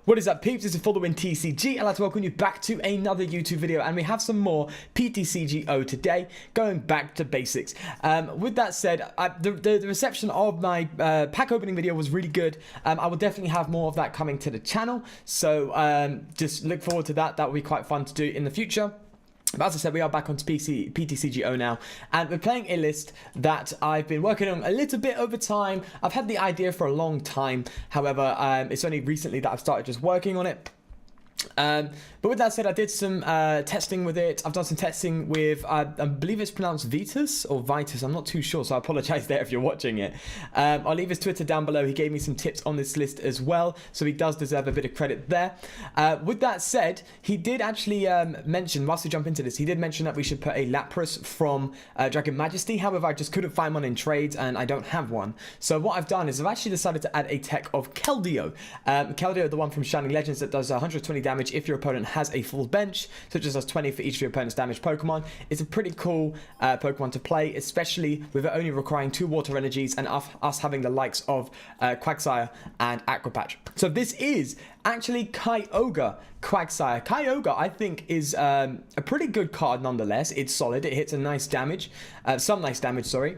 What is up, peeps? This is following TCG. I'd like to welcome you back to another YouTube video, and we have some more PTCGO today, going back to basics. With that said, the reception of my pack opening video was really good. I will definitely have more of that coming to the channel, so just look forward to that. That will be quite fun to do in the future. But as I said, we are back onto PTCGO now, and we're playing a list that I've been working on a little bit over time. I've had the idea for a long time, however, it's only recently that I've started just working on it. But with that said, I did some testing with it. I've done some testing with, I believe it's pronounced Vitus or Vitus. I'm not too sure, so I apologize there if you're watching it. I'll leave his Twitter down below. He gave me some tips on this list as well, so he does deserve a bit of credit there. With that said, he did actually mention, whilst we jump into this, he did mention that we should put a Lapras from Dragon Majesty. However, I just couldn't find one in trades, and I don't have one. So what I've done is I've actually decided to add a tech of Keldeo. Keldeo, the one from Shining Legends that does 120 damage if your opponent has a full bench, so it just does 20 for each of your opponent's damaged Pokemon. It's a pretty cool Pokemon to play, especially with it only requiring 2 water energies and us having the likes of Quagsire and Aqua Patch. So this is actually Kyogre Quagsire. Kyogre, I think, is a pretty good card nonetheless. It's solid. It hits a nice damage, some nice damage, sorry,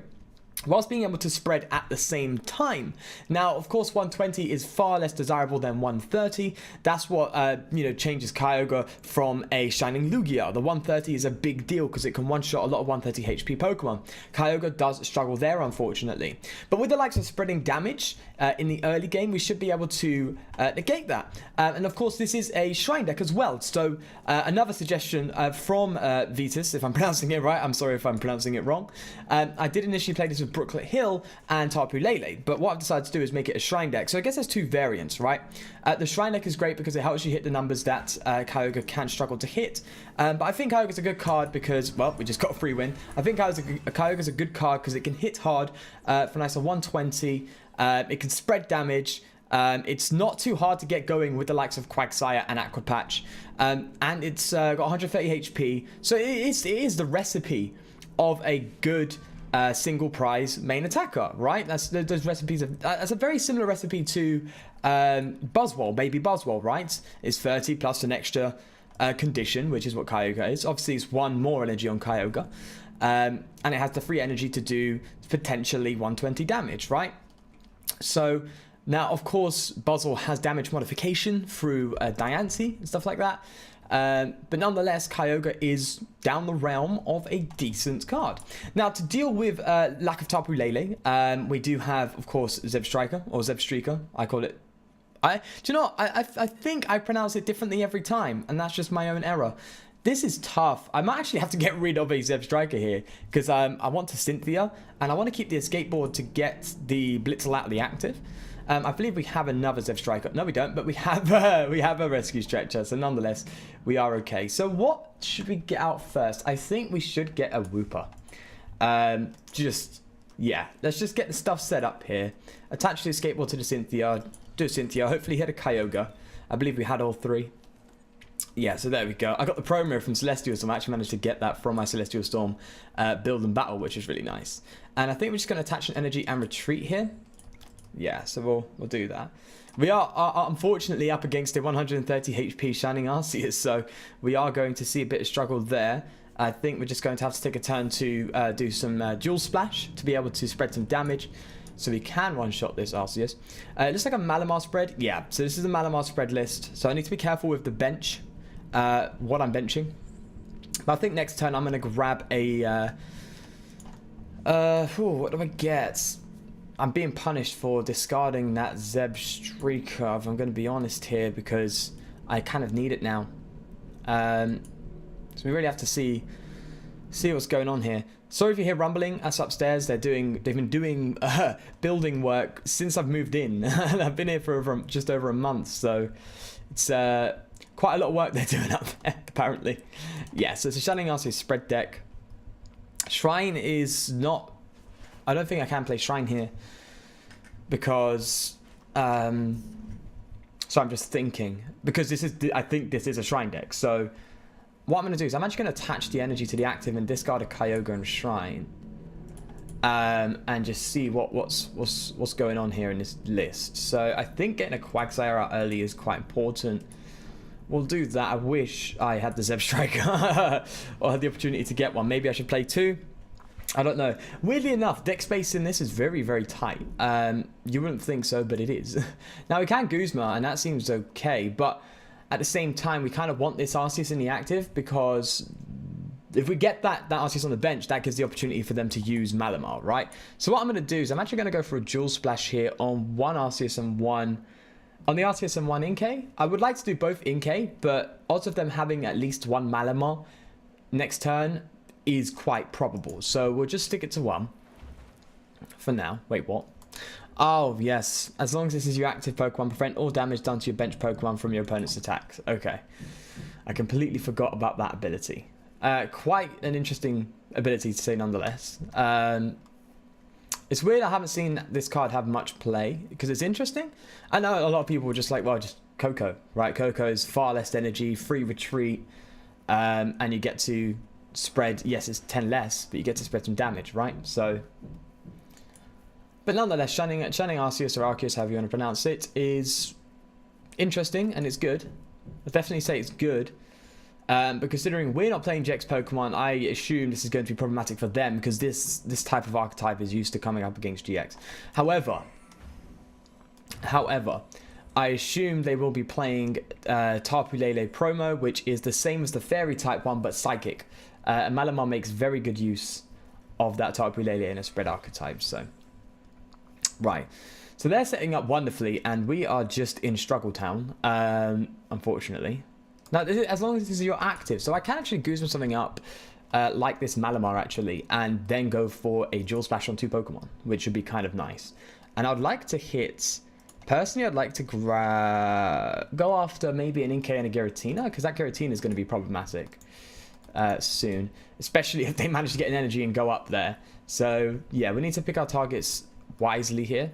whilst being able to spread at the same time. Now, of course, 120 is far less desirable than 130. That's what, changes Kyogre from a Shining Lugia. The 130 is a big deal because it can one-shot a lot of 130 HP Pokemon. Kyogre does struggle there, unfortunately. But with the likes of spreading damage in the early game, we should be able to negate that. And of course, this is a Shrine deck as well. So another suggestion from Vitus, if I'm pronouncing it right. I'm sorry if I'm pronouncing it wrong. I did initially play this with Brooklet Hill and Tapu Lele, but what I've decided to do is make it a Shrine deck. So I guess there's 2 variants, right? The Shrine deck is great because it helps you hit the numbers that Kyogre can struggle to hit. But I think Kyogre's a good card because, well, we just got a free win. I think Kyogre's a good card because it can hit hard for a nice 120. It can spread damage. It's not too hard to get going with the likes of Quagsire and Aqua Patch. And it's got 130 HP. So it is the recipe of a good single prize main attacker, right? Those recipes. That's a very similar recipe to Buzzwole, Baby Buzzwole, right? It's 30 plus an extra condition, which is what Kyogre is. Obviously, it's 1 more energy on Kyogre, and it has the free energy to do potentially 120 damage, right? So now, of course, Buzzwole has damage modification through Diancie and stuff like that. But nonetheless, Kyogre is down the realm of a decent card. Now, to deal with lack of Tapu Lele, we do have, of course, Zebstrika, or Zebstrika, I call it. Do you know what? I think I pronounce it differently every time, and that's just my own error. This is tough. I might actually have to get rid of a Zebstrika here, because I want to Cynthia, and I want to keep the escape board to get the Blitzle active. I believe we have another Zebstrika. No, we don't, but we have a Rescue Stretcher, so nonetheless, we are okay. So what should we get out first? I think we should get a Wooper. Yeah, let's just get the stuff set up here. Attach the escape board to the Cynthia. Do Cynthia. Hopefully hit a Kyogre. I believe we had all 3. Yeah, so there we go. I got the promo from Celestial Storm. I actually managed to get that from my Celestial Storm build and battle, which is really nice. And I think we're just going to attach an energy and retreat here. Yeah, so we'll do that. We are unfortunately up against a 130 HP Shining Arceus, so we are going to see a bit of struggle there. I think we're just going to have to take a turn to do some Dual Splash to be able to spread some damage, so we can one-shot this Arceus. It looks like a Malamar spread. Yeah, so this is a Malamar spread list, so I need to be careful with the bench, what I'm benching. But I think next turn I'm going to grab a... what do I get? I'm being punished for discarding that Zebstrika, if I'm going to be honest here, because I kind of need it now. So we really have to see what's going on here. Sorry if you hear rumbling. That's upstairs. They've been doing building work since I've moved in. I've been here for just over a month, so it's quite a lot of work they're doing up there, apparently. Yeah, so it's a Shining Arceus spread deck. Shrine is not... I don't think I can play Shrine here because so I'm just thinking, because I think this is a Shrine deck. So what I'm going to do is I'm actually going to attach the energy to the active and discard a Kyogre and Shrine. and just see what's going on here in this list. So I think getting a Quagsire out early is quite important. We'll do that. I wish I had the Zeb Striker or had the opportunity to get one. Maybe I should play 2. I don't know. Weirdly enough, deck space in this is very, very tight. You wouldn't think so, but it is. Now, we can Guzma, and that seems okay. But at the same time, we kind of want this Arceus in the active, because if we get that Arceus on the bench, that gives the opportunity for them to use Malamar, right? So what I'm going to do is I'm actually going to go for a Dual Splash here on one Arceus and one... On the Arceus and one Inkay. I would like to do both Inkay, but odds of them having at least one Malamar next turn is quite probable. So we'll just stick it to 1 for now. Wait, what? Oh, yes. As long as this is your active Pokemon, prevent all damage done to your bench Pokemon from your opponent's attacks. Okay. I completely forgot about that ability. Quite an interesting ability to say nonetheless. It's weird I haven't seen this card have much play, because it's interesting. I know a lot of people were just like, well, just Koko, right? Koko is far less energy, free retreat, and you get to spread, yes, it's 10 less, but you get to spread some damage, right? So, but nonetheless, shunning Arceus or Arceus, however you want to pronounce it, is interesting, and it's good. I'd definitely say it's good. But considering we're not playing GX Pokemon, I assume this is going to be problematic for them, because this type of archetype is used to coming up against GX. However, I assume they will be playing Tapu Lele Promo, which is the same as the Fairy type one, but Psychic. And Malamar makes very good use of that Tapu Lele in a spread archetype. So, right. So they're setting up wonderfully, and we are just in Struggle Town, unfortunately. Now, as long as this is your active, so I can actually Guzma something up like this Malamar actually, and then go for a Dual Splash on 2 Pokemon, which would be kind of nice. And I'd like to hit, personally, I'd like to go after maybe an Inkay and a Giratina, because that Giratina is going to be problematic soon, especially if they manage to get an energy and go up there. So yeah, we need to pick our targets wisely here.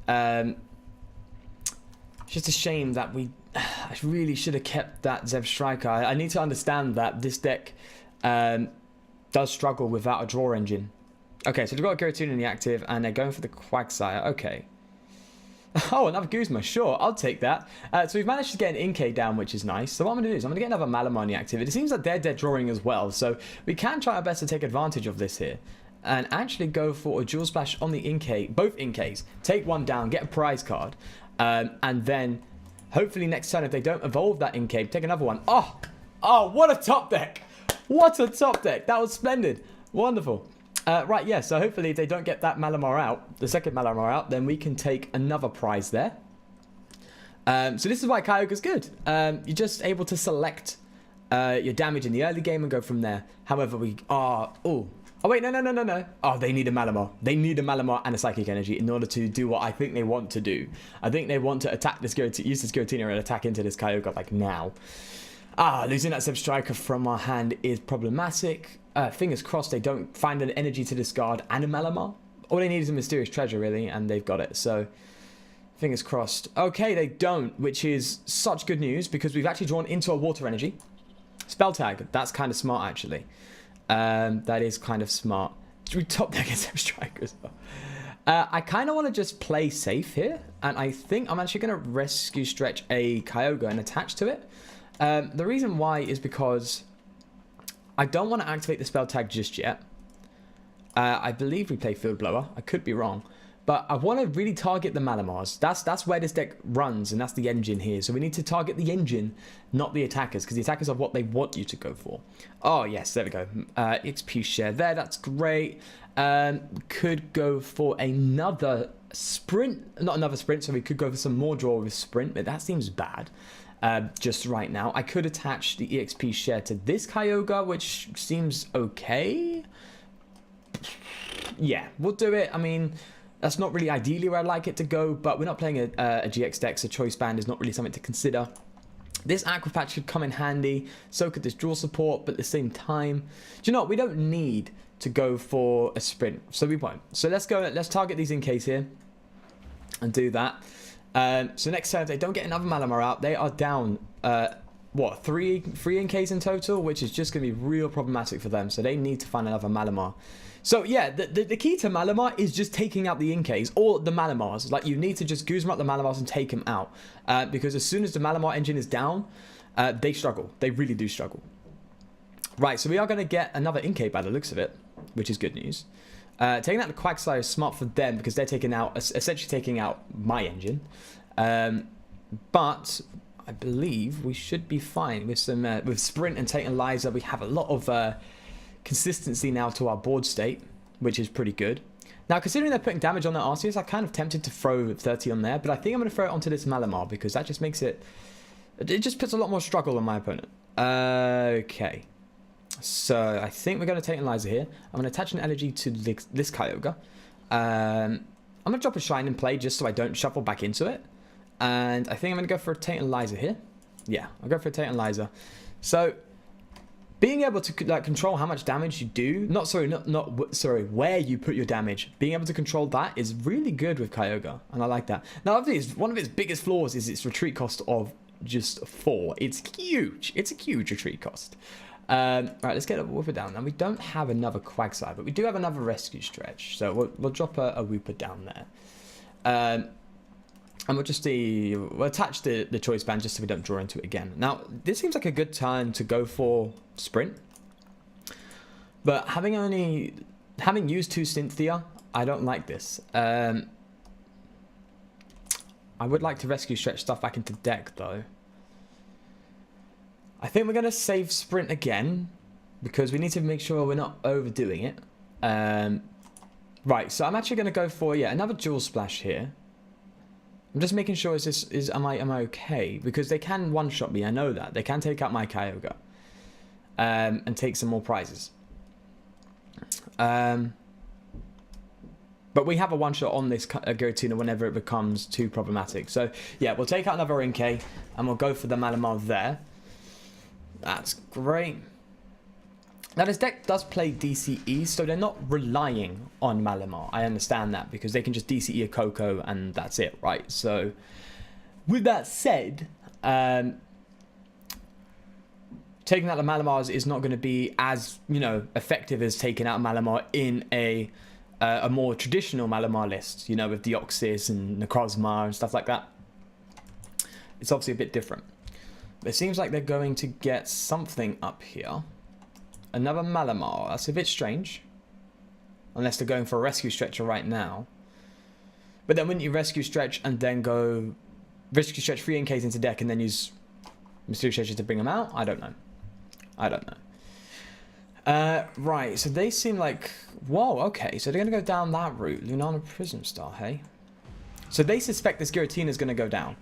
It's just a shame that I really should have kept that Zeb Striker. I need to understand that this deck does struggle without a draw engine. Okay, so they've got a Giratina in the active, and they're going for the Quagsire. Okay. Oh, another Guzma. Sure, I'll take that. So we've managed to get an Inkay down, which is nice. So what I'm going to do is I'm going to get another Malamar in the active. It seems like they're dead drawing as well, so we can try our best to take advantage of this here and actually go for a Dual Splash on the Inkay, both Inkays. Take one down, get a prize card, and then hopefully next turn, if they don't evolve that Inkay, take another one. Oh, what a top deck. What a top deck. That was splendid. Wonderful. Right, yeah, so hopefully if they don't get that Malamar out, the second Malamar out, then we can take another prize there. So this is why Kyogre's good. You're just able to select your damage in the early game and go from there. However, we are... Oh, wait, no. Oh, they need a Malamar. They need a Malamar and a Psychic Energy in order to do what I think they want to do. I think they want to attack this use this Giratina and attack into this Kyogre, like, now. Losing that Zeb Striker from our hand is problematic. Fingers crossed they don't find an energy to discard and a Malamar. All they need is a Mysterious Treasure, really, and they've got it. So, fingers crossed. Okay, they don't, which is such good news, because we've actually drawn into a Water Energy. Spell Tag, that's kind of smart, actually. That is kind of smart. We top deck against Zeb Striker as well. I kind of want to just play safe here, and I think I'm actually going to Rescue Stretch a Kyogre and attach to it. The reason why is because I don't want to activate the spell tag just yet. I believe we play Field Blower. I could be wrong. But I want to really target the Malamars. That's where this deck runs, and that's the engine here. So we need to target the engine, not the attackers, because the attackers are what they want you to go for. Oh, yes, there we go. XP share there. That's great. Could go for another sprint. Not another sprint, so we could go for some more draw with sprint, but that seems bad. Just right now. I could attach the EXP share to this Kyogre, which seems okay. Yeah, we'll do it. I mean, that's not really ideally where I'd like it to go, but we're not playing a GX deck, so Choice Band is not really something to consider. This Aqua Patch should come in handy, so could this draw support, but at the same time, do you know what? We don't need to go for a sprint, so we won't. So let's target these Inkays here and do that. So next turn, if they don't get another Malamar out, they are down what, three NKs in total, which is just going to be real problematic for them. So they need to find another Malamar. So yeah, the key to Malamar is just taking out the NKs or the Malamars. Like, you need to just Guzma up the Malamars and take them out. Because as soon as the Malamar engine is down, they struggle. They really do struggle. Right, so we are going to get another NK by the looks of it, which is good news. Taking out the Quagsire is smart for them because they're essentially taking out my engine. But I believe we should be fine with some with Sprint and Tantalizer. We have a lot of consistency now to our board state, which is pretty good. Now, considering they're putting damage on their Arceus, I'm kind of tempted to throw 30 on there, but I think I'm going to throw it onto this Malamar because that just makes it just puts a lot more struggle on my opponent. Okay. So I think we're going to take Tantalizer here. I'm going to attach an energy to this Kyogre. I'm going to drop a Shine in play just so I don't shuffle back into it. And I think I'm going to go for a Tantalizer here. Yeah, I'll go for a Tantalizer. So being able to like control how much damage you do, sorry, where you put your damage, being able to control that is really good with Kyogre, and I like that. Now, one of its biggest flaws is its retreat cost of just 4. It's huge. It's a huge retreat cost. Right, let's get a Wooper down. Now, we don't have another Quagsire, but we do have another Rescue Stretch. So we'll drop a Wooper down there. And we'll attach the Choice Band just so we don't draw into it again. Now, this seems like a good time to go for Sprint. But having used 2 Cynthia, I don't like this. I would like to Rescue Stretch stuff back into deck, though. I think we're going to save Sprint again, because we need to make sure we're not overdoing it. Right, so I'm actually going to go for, another Jewel Splash here. I'm just making sure am I okay? Because they can one-shot me, I know that. They can take out my Kyogre. And take some more prizes. But we have a one-shot on this Giratina whenever it becomes too problematic. So, yeah, we'll take out another NK, and we'll go for the Malamar there. That's great. Now, this deck does play DCE, so they're not relying on Malamar. I understand that, because they can just DCE a Coco, and that's it, right? So, with that said, taking out the Malamars is not going to be as, effective as taking out Malamar in a more traditional Malamar list, with Deoxys and Necrozma and stuff like that. It's obviously a bit different. It seems like they're going to get something up here. Another Malamar. That's a bit strange. Unless they're going for a Rescue Stretcher right now. But then wouldn't you Rescue Stretch and then go Rescue Stretch 3 NKs into deck and then use Mysterious Stretcher to bring them out? I don't know. Right, so they seem like... Whoa, okay. So they're going to go down that route. Lunana Prism Star, hey? So they suspect this Giratina is going to go down.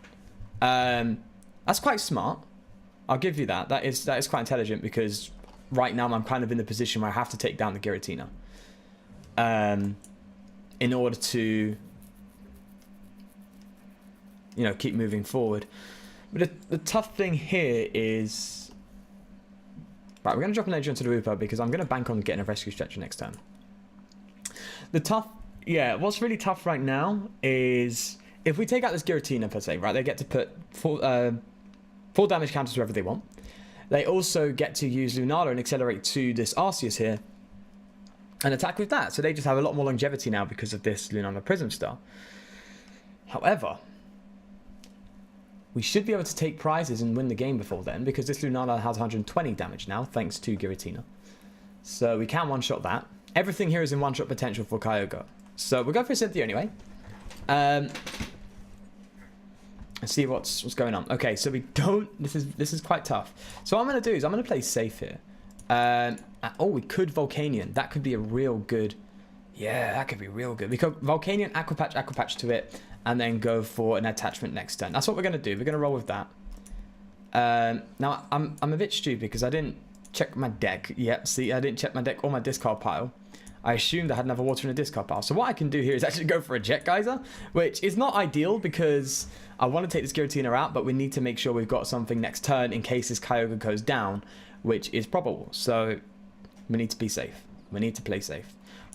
That's quite smart. I'll give you that. That is quite intelligent, because right now I'm kind of in the position where I have to take down the Giratina. In order to, keep moving forward. But the tough thing here is... Right, we're going to drop an edge onto the Wooper, because I'm going to bank on getting a Rescue Stretcher next turn. What's really tough right now is... If we take out this Giratina, per se, right, they get to put full damage counters wherever they want. They also get to use Lunala and accelerate to this Arceus here and attack with that. So they just have a lot more longevity now because of this Lunala Prism Star. However, we should be able to take prizes and win the game before then, because this Lunala has 120 damage now, thanks to Giratina. So we can one-shot that. Everything here is in one-shot potential for Kyogre. So we'll go for Cynthia anyway. And see what's going on. Okay, so we don't... This is quite tough. So what I'm going to do is I'm going to play safe here. We could Volcanion. That could be a real good... Yeah, that could be real good. We could Volcanion, Aqua Patch to it, and then go for an attachment next turn. That's what we're going to do. We're going to roll with that. Now, I'm a bit stupid because I didn't check my deck. Yep, see, I didn't check my deck or my discard pile. I assumed I had another water in a discard pile. So what I can do here is actually go for a Jet Geyser, which is not ideal because I want to take this Giratina out, but we need to make sure we've got something next turn in case this Kyogre goes down, which is probable. So we need to be safe. We need to play safe.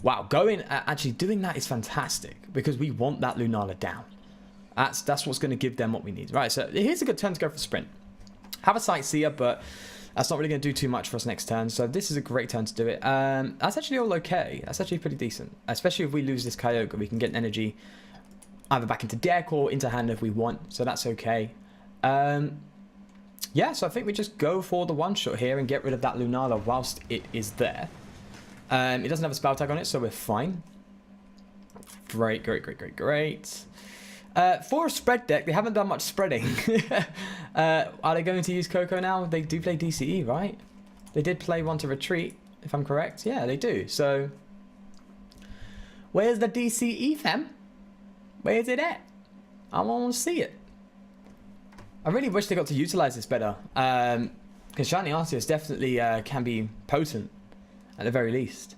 Wow, actually doing that is fantastic because we want that Lunala down. That's what's going to give them what we need. Right, so here's a good turn to go for Sprint. Have a Sightseer, but that's not really going to do too much for us next turn. So this is a great turn to do it. That's actually all okay. That's actually pretty decent. Especially if we lose this Kyogre, we can get an energy either back into deck or into hand if we want. So that's okay. Yeah, so I think we just go for the one-shot here and get rid of that Lunala whilst it is there. It doesn't have a spell tag on it, so we're fine. Great, great, great, great, great. For a spread deck, they haven't done much spreading. Are they going to use Coco now? They do play DCE, right? They did play one to retreat, if I'm correct. Yeah, they do. So, where's the DCE, fam? Where's it at? I want to see it. I really wish they got to utilize this better. Because Shiny Arceus definitely can be potent, at the very least.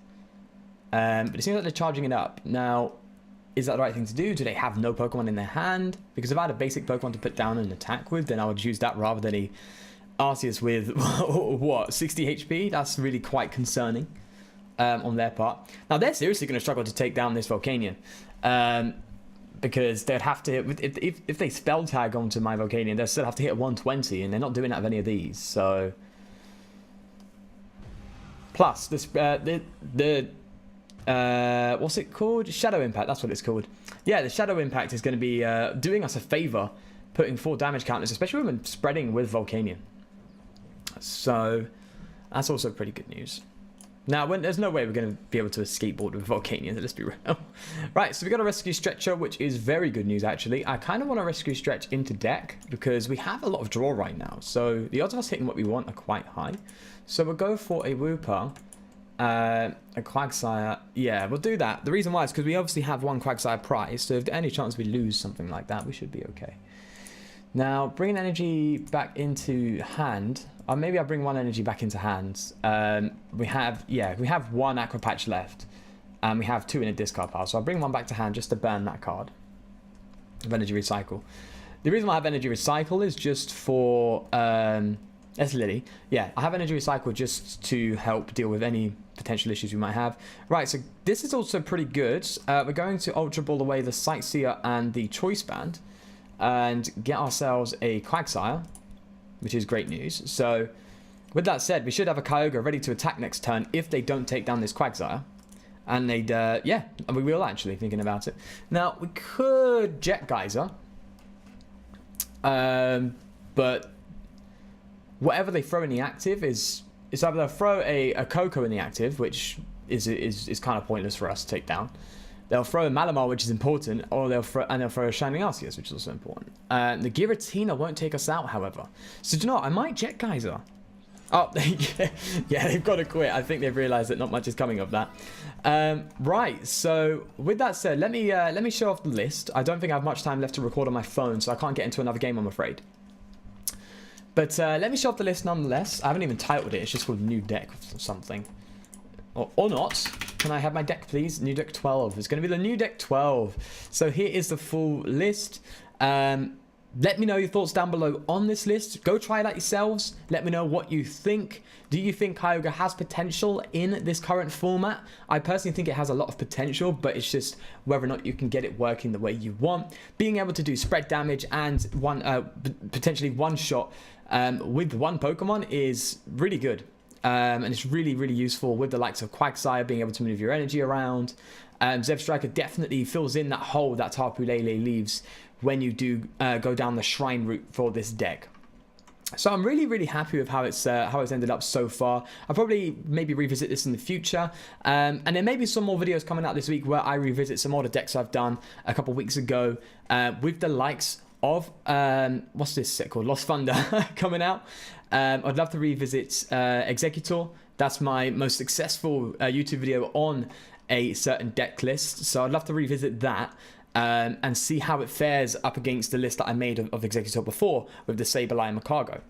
But it seems like they're charging it up. Now, is that the right thing to do? Do they have no Pokemon in their hand? Because if I had a basic Pokemon to put down and attack with, then I would use that rather than a Arceus with, what, 60 HP? That's really quite concerning on their part. Now, they're seriously going to struggle to take down this Volcanion. Because they'd have to, if they spell tag onto my Volcanion, they'll still have to hit 120, and they're not doing that with any of these. So, plus this what's it called? Shadow Impact. That's what it's called. Yeah, the Shadow Impact is going to be doing us a favor, putting 4 damage counters, especially when spreading with Volcanion. So that's also pretty good news. Now, there's no way we're going to be able to escape board with Volcanion, let's be real. Right, so we got a Rescue Stretcher, which is very good news, actually. I kind of want to Rescue Stretch into deck, because we have a lot of draw right now. So the odds of us hitting what we want are quite high. So we'll go for a Wooper, a Quagsire. Yeah, we'll do that. The reason why is because we obviously have one Quagsire prize, so if any chance we lose something like that, we should be okay. Now, bringing energy back into hand. Or maybe I'll bring one energy back into hands. We have one Aqua Patch left. And we have 2 in a discard pile. So I'll bring one back to hand just to burn that card of Energy Recycle. The reason why I have Energy Recycle is just for... that's Lily. Yeah, I have Energy Recycle just to help deal with any potential issues we might have. Right, so this is also pretty good. We're going to Ultra Ball away the Sightseer and the Choice Band. And get ourselves a Quagsire, which is great news. So, with that said, we should have a Kyogre ready to attack next turn if they don't take down this Quagsire. And they'd, yeah, and we will actually, thinking about it. Now, we could Jet Geyser. But whatever they throw in the active is either they'll throw a Coco in the active, which is kind of pointless for us to take down. They'll throw a Malamar, which is important, or they'll throw a Shining Arceus, which is also important. The Giratina won't take us out, however. So, do you know what? I might Jet Geyser. Oh, yeah, they've got to quit. I think they've realised that not much is coming of that. Right, so with that said, let me show off the list. I don't think I have much time left to record on my phone, so I can't get into another game, I'm afraid. But let me show off the list nonetheless. I haven't even titled it. It's just called New Deck or something. Or not. Can I have my deck, please? New Deck 12. It's going to be the New Deck 12. So here is the full list. Let me know your thoughts down below on this list. Go try it out yourselves. Let me know what you think. Do you think Kyogre has potential in this current format? I personally think it has a lot of potential, but it's just whether or not you can get it working the way you want. Being able to do spread damage and potentially one shot with one Pokemon is really good. And it's really, really useful with the likes of Quagsire being able to move your energy around. Zeb Striker definitely fills in that hole that Tapu Lele leaves when you do go down the Shrine route for this deck. So I'm really, really happy with how it's ended up so far. I'll probably maybe revisit this in the future. And there may be some more videos coming out this week where I revisit some more of the decks I've done a couple weeks ago with the likes of, what's this set called? Lost Thunder coming out. I'd love to revisit Executor. That's my most successful YouTube video on a certain deck list. So I'd love to revisit that and see how it fares up against the list that I made of Executor before with the Sableye and Macargo.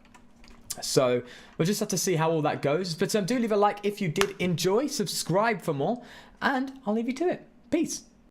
So we'll just have to see how all that goes. But do leave a like if you did enjoy, subscribe for more, and I'll leave you to it. Peace.